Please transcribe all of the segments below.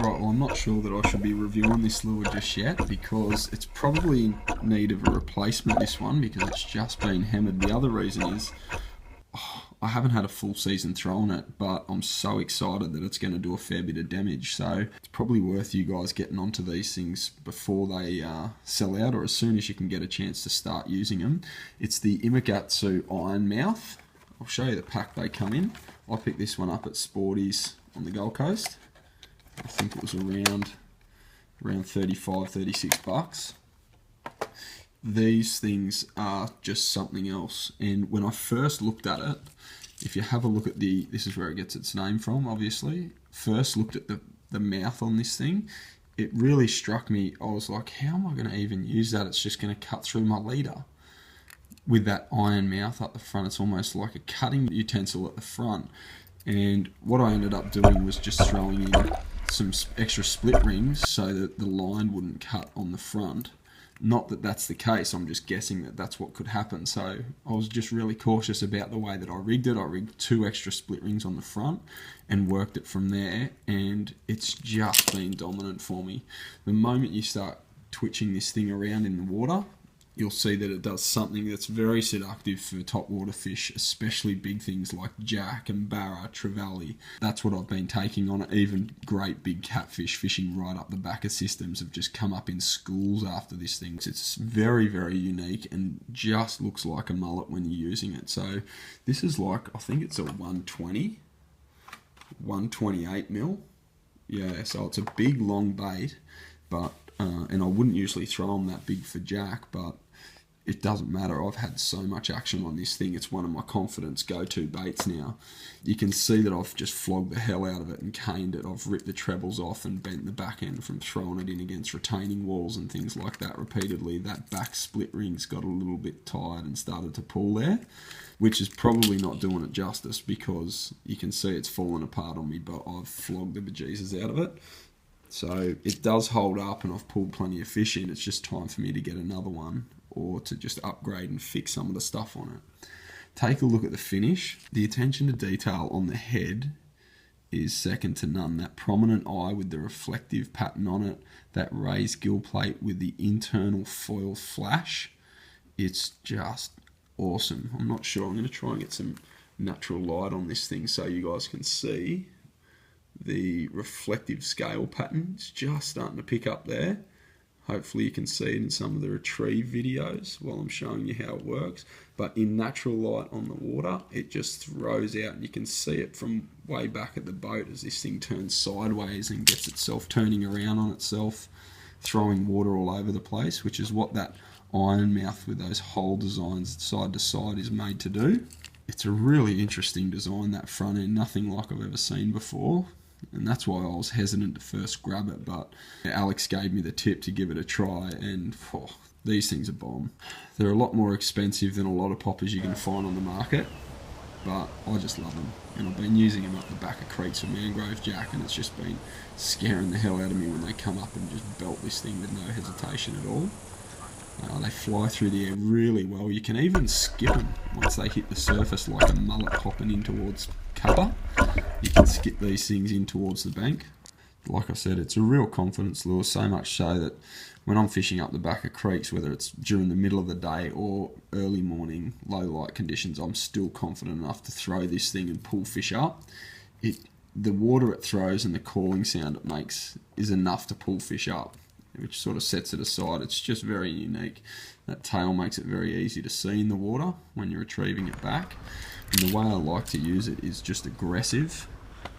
Right, well, I'm not sure that I should be reviewing this lure just yet because it's probably in need of a replacement, this one, because it's just been hammered. The other reason is I haven't had a full season throwing it, but I'm so excited that it's going to do a fair bit of damage. So it's probably worth you guys getting onto these things before they sell out, or as soon as you can get a chance to start using them. It's the Imakatsu Iron Mouth. I'll show you the pack they come in. I picked this one up at Sporties on the Gold Coast. I think it was around 35, 36 bucks. These things are just something else. And when I first looked at it, if you have a look at this is where it gets its name from, obviously. First looked at the mouth on this thing, it really struck me. I was like, how am I going to even use that? It's just going to cut through my leader. With that iron mouth up the front, it's almost like a cutting utensil at the front. And what I ended up doing was just throwing in some extra split rings so that the line wouldn't cut on the front. Not that that's the case, I'm just guessing that that's what could happen. So I was just really cautious about the way that I rigged it. I rigged 2 extra split rings on the front and worked it from there, and it's just been dominant for me. The moment you start twitching this thing around in the water, you'll see that it does something that's very seductive for topwater fish, especially big things like jack and barra, trevally. That's what I've been taking on it. Even great big catfish fishing right up the back of systems have just come up in schools after this thing. It's very, very unique and just looks like a mullet when you're using it. So this is like, I think it's a 128 mil. Yeah, so it's a big long bait, but and I wouldn't usually throw them that big for jack, but it doesn't matter. I've had so much action on this thing. It's one of my confidence go-to baits now. You can see that I've just flogged the hell out of it and caned it. I've ripped the trebles off and bent the back end from throwing it in against retaining walls and things like that repeatedly. That back split ring's got a little bit tired and started to pull there, which is probably not doing it justice because you can see it's fallen apart on me, but I've flogged the bejesus out of it. So it does hold up and I've pulled plenty of fish in. It's just time for me to get another one or to just upgrade and fix some of the stuff on it. Take a look at the finish. The attention to detail on the head is second to none. That prominent eye with the reflective pattern on it, that raised gill plate with the internal foil flash, it's just awesome. I'm not sure. I'm going to try and get some natural light on this thing so you guys can see the reflective scale pattern. It's just starting to pick up there. Hopefully you can see it in some of the retrieve videos while I'm showing you how it works. But in natural light on the water, it just throws out, and you can see it from way back at the boat as this thing turns sideways and gets itself turning around on itself, throwing water all over the place, which is what that iron mouth with those hole designs side to side is made to do. It's a really interesting design, that front end, nothing like I've ever seen before. And that's why I was hesitant to first grab it, but Alex gave me the tip to give it a try, and these things are bomb. They're a lot more expensive than a lot of poppers you can find on the market, but I just love them. And I've been using them up the back of creeks for mangrove jack, and it's just been scaring the hell out of me when they come up and just belt this thing with no hesitation at all. They fly through the air really well. You can even skip them once they hit the surface, like a mullet popping in towards cover. You can skip these things in towards the bank. Like I said, it's a real confidence lure, so much so that when I'm fishing up the back of creeks, whether it's during the middle of the day or early morning, low light conditions, I'm still confident enough to throw this thing and pull fish up. The water it throws and the calling sound it makes is enough to pull fish up, which sort of sets it aside. It's just very unique. That tail makes it very easy to see in the water when you're retrieving it back. And the way I like to use it is just aggressive,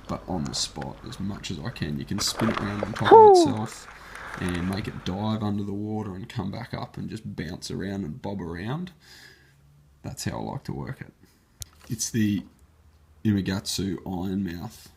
but on the spot as much as I can. You can spin it around on top of itself and make it dive under the water and come back up and just bounce around and bob around. That's how I like to work it. It's the Imakatsu Iron Mouth.